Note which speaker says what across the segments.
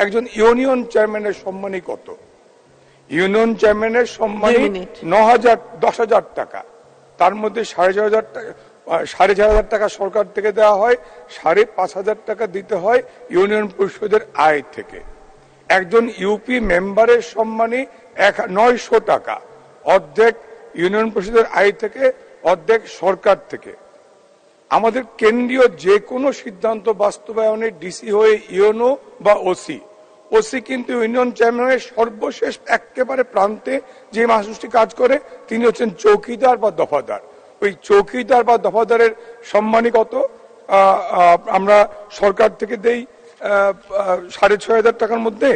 Speaker 1: একজন ইউনিয়ন চেয়ারম্যানের সম্মানী কত? ইউনিয়ন চেয়ারম্যানের সম্মানী 10,000 টাকা। তার মধ্যে 4,500 টাকা সরকার থেকে দেওয়া হয়, 5,500 টাকা দিতে হয় ইউনিয়ন পরিষদের আয় থেকে। একজন ইউপি মেম্বারের সম্মানী 900 টাকা, অর্ধেক ইউনিয়ন পরিষদের আয় থেকে, অর্ধেক সরকার থেকে। আমাদের কেন্দ্রীয় যে কোনো সিদ্ধান্ত বাস্তবায়নে ডিসি হয়ে ইউনো বা ওসি কিন্তু ইউনিয়ন চেয়ারম্যানের সর্বশেষ একেবারে প্রান্তে যে মানুষটি কাজ করে তিনি হচ্ছেন চৌকিদার বা দফাদার। ওই চৌকিদার বা দফাদারের সম্মানী কত? আমরা সরকার থেকে দেই 6,500 টাকার মধ্যে,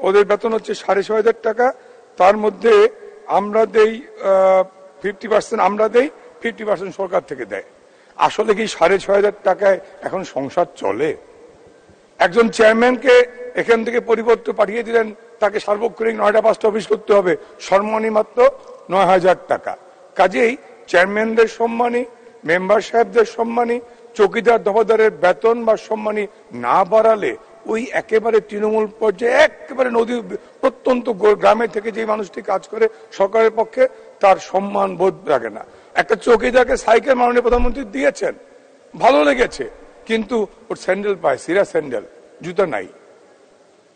Speaker 1: ওদের বেতন হচ্ছে 6,500 টাকা। তার মধ্যে আমরা দেই 50% আমরা দেই, 50% সরকার থেকে দেয়। আসলে কি 6,500 টাকায় এখন সংসার চলে? একজন চেয়ারম্যানকে এখান থেকে পরিবর্তে পাঠিয়ে দিলেন, তাকে সার্বক্ষণিক 9টা 5টা অফিস করতে হবে, সম্মানী মাত্র 9,000 টাকা। কাজেই চেয়ারম্যানদের সম্মানী, মেম্বার সাহেবদের সম্মানী, চৌকিদার দফাদারের বেতন বা সম্মানী না বাড়ালে ওই একেবারে তৃণমূল পর্যায়ে একেবারে নদী প্রত্যন্ত গ্রামে থেকে যে মানুষটি কাজ করে সরকারের পক্ষে তার সম্মান বোধ রাখে না। একটা চৌকিদারকে সাইকেল মাননীয় প্রধানমন্ত্রী দিয়েছেন, ভালো লেগেছে, কিন্তু ওর স্যান্ডেল পায়, সিরা স্যান্ডেল, জুতা নাই।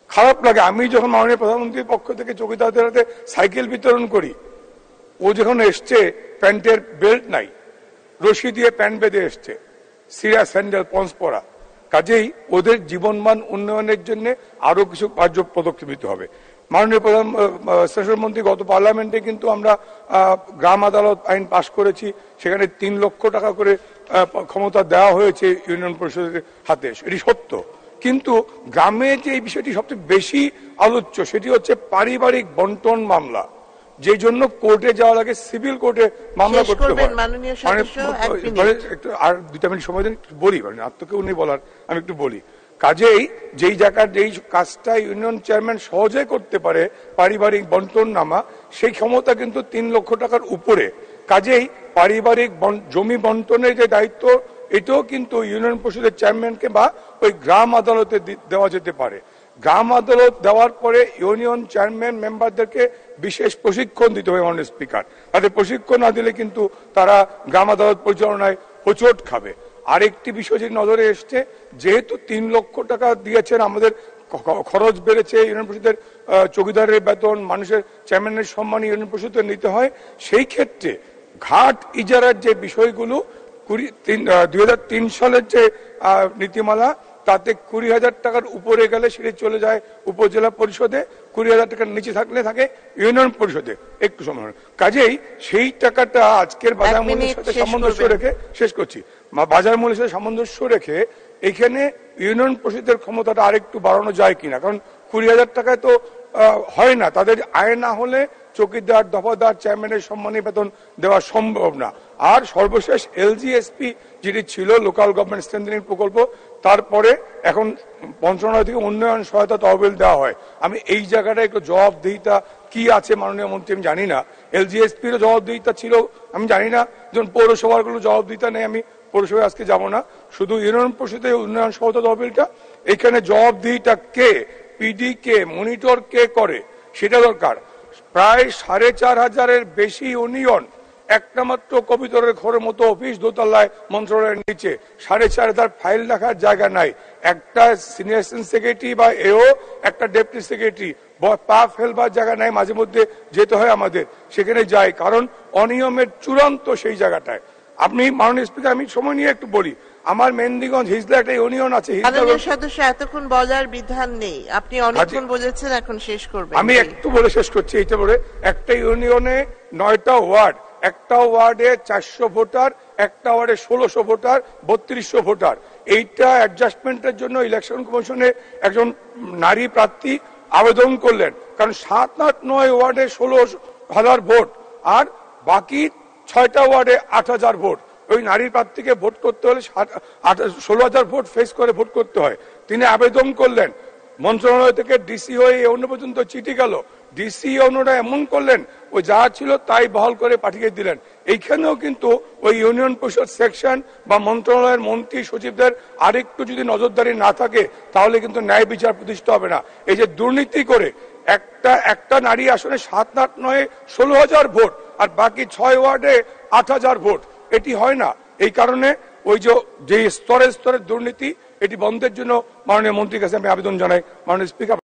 Speaker 1: খারাপ লাগে। আমি যখন মাননীয় প্রধানমন্ত্রীর পক্ষ থেকে চৌকিদারদের হাতে সাইকেল বিতরণ করি, ও যখন এসছে প্যান্টের বেল্ট নাই, রশি দিয়ে প্যান্ট বেঁধে এসছে, সিরা স্যান্ডেল, পন্স পরা। কাজেই ওদের জীবনমান উন্নয়নের জন্য আরো কিছু কার্য পদক্ষেপ নিতে হবে। মাননীয় প্রধানমন্ত্রী গত পার্লামেন্টে কিন্তু আমরা গ্রাম আদালত আইন পাশ করেছি, সেখানে 3 লক্ষ টাকা করে ক্ষমতা দেওয়া হয়েছে ইউনিয়ন পরিষদের হাতে, এটি সত্য। কিন্তু গ্রামে যে এই বিষয়টি সবচেয়ে বেশি আলোচ্য সেটি হচ্ছে পারিবারিক বন্টন মামলা, যে জন্য কোর্টে যাওয়া লাগে, সিভিল কোর্টে মামলা করতে হয়। একটু আর 2টা মিনিট সময় দেন, বলি, আত্মকে উনি বলার, আমি একটু বলি। কাজেই যেই জায়গার যেই কাজটা ইউনিয়ন চেয়ারম্যান সহজে করতে পারে, পারিবারিক বন্টন নামা, সেই ক্ষমতা কিন্তু 3 লক্ষ টাকার উপরে। কাজেই পারিবারিক জমি বন্টনের যে দায়িত্ব, এটাও কিন্তু ইউনিয়ন পরিষদের চেয়ারম্যানকে বা ওই গ্রাম আদালতে দেওয়া যেতে পারে। গ্রাম আদালত দেওয়ার পরে ইউনিয়ন চেয়ারম্যান মেম্বারদেরকে বিশেষ প্রশিক্ষণ দিতে হবে মাননীয় স্পিকার। তাদের প্রশিক্ষণ না দিলে কিন্তু তারা গ্রাম আদালত পরিচালনায় হোঁচট খাবে। আরেকটি বিষয় যে নজরে এসছে, যেহেতু 3 লক্ষ টাকা দিয়েছেন, আমাদের খরচ বেড়েছে, ইউনিয়ন পরিষদের চৌকিদারের বেতন, মানুষের চেয়ারম্যানের সম্মান ইউনিয়ন পরিষদের নিতে হয়, সেই ক্ষেত্রে ঘাট ইজারার যে বিষয়গুলো 2003 সালের যে নীতিমালা, তাতে 20,000 টাকার উপরে গেলে সেটি চলে যায় উপজেলা পরিষদে, 20,000 টাকার নিচে থাকলে থাকে ইউনিয়ন পরিষদে। একটু সময়, কাজেই সেই টাকাটা আজকের বাজার মূল্যের সাথে সামঞ্জস্য রেখে, শেষ করছি, বাজার মূল্যের সাথে সামঞ্জস্য রেখে এখানে ইউনিয়ন পরিষদের ক্ষমতাটা আরেকটু বাড়ানো যায় কিনা। কারণ 20,000 টাকায় তো হয় না, তাদের আয় না হলে চৌকিদার দফাদার চেয়ারম্যানের সম্মানী বেতন দেওয়া সম্ভব না। আর সর্বশেষ এলজিএসপি যেটি ছিল, লোকাল গভর্নমেন্ট স্ট্রেংথেনিং প্রকল্প, তারপরে এখন মন্ত্রণালয় থেকে উন্নয়ন সহায়তা তহবিল দেওয়া হয়। আমি এই জায়গাটা একটু জবাবদিহিতা কি আছে মাননীয় মন্ত্রী আমি জানি না, এলজিএসপির জবাবদিহিতা ছিল আমি জানি না, যেমন পৌরসভার গুলো জবাবদিহিতা নেই, আমি পৌরসভায় আজকে যাব না, শুধু ইউনিয়ন পরিষদের উন্নয়ন সহায়তা তহবিলটা, এখানে জবাবদিহিতা কে, পিডি কে, মনিটর কে করে সেটা দরকার। প্রায় 4,500-এর বেশি ইউনিয়ন, একটা মাত্র কবিতরের ঘরের মতো অফিস দোতলায় মন্ত্রণালয়ের নিচে, 4,500 ফাইল রাখার জায়গা নাই। একটা সিনিয়র সেক্রেটারি বা এও, একটা ডেপুটি সেক্রেটারি পা ফেলবার জায়গা নাই, মাঝে মধ্যে যেতে হয় আমাদের, সেখানে যাই, কারণ অনিয়মের চূড়ান্ত সেই জায়গাটায়। আপনি মাননীয় স্পিকার, আমি সময় নিয়ে একটু বলি, আমার মেহেন্দিগঞ্জ হিজলা একটা ইউনিয়ন আছে।
Speaker 2: সদস্য এতক্ষণ বলার বিধান নেই, আপনি অনেকক্ষণ বলেছেন, এখন শেষ করবেন।
Speaker 1: আমি একটু বলে শেষ করছি। এইটা বলে, একটা ইউনিয়নে 9টা ওয়ার্ড, একটা ওয়ার্ডে 400 ভোটার, একটা ওয়ার্ডে 1600 ভোটার, 3200 ভোটার। এইটা অ্যাডজাস্টমেন্টের জন্য ইলেকশন কমিশনে একজন নারী প্রার্থী আবেদন করলেন, কারণ 7, 8, 9 ওয়ার্ডে 16,000 ভোট, আর বাকি 6টা ওয়ার্ডে 8,000 ভোট। ওই নারী প্রার্থীকে ভোট করতে হলে 16,000 ভোট ফেস করে ভোট করতে হয়। তিনি আবেদন করলেন, মন্ত্রণালয় থেকে ডিসি হয়ে অন্য পর্যন্ত চিঠি গেল, ডিসি অন্যরা এমন করলেন, ও যা ছিল তাই বহাল করে পাঠিয়ে দিলেন। এইখানেও কিন্তু ওই ইউনিয়ন পরিষদ সেকশন বা মন্ত্রণালয়ের মন্ত্রী সচিবদের আরেকটু যদি নজরদারি না থাকে তাহলে কিন্তু ন্যায় বিচার প্রতিষ্ঠা হবে না। এই যে দুর্নীতি করে একটা নারী আসনে 7, 8, 9, 16,000 ভোট আর বাকি 6 ওয়ার্ডে 8,000 ভোট, এটি হয় না। এই কারণে ওই যে স্তরে স্তরে দুর্নীতি, এটি বন্ধের জন্য মাননীয় মন্ত্রীর কাছে আমি আবেদন জানাই। মাননীয় স্পিকার।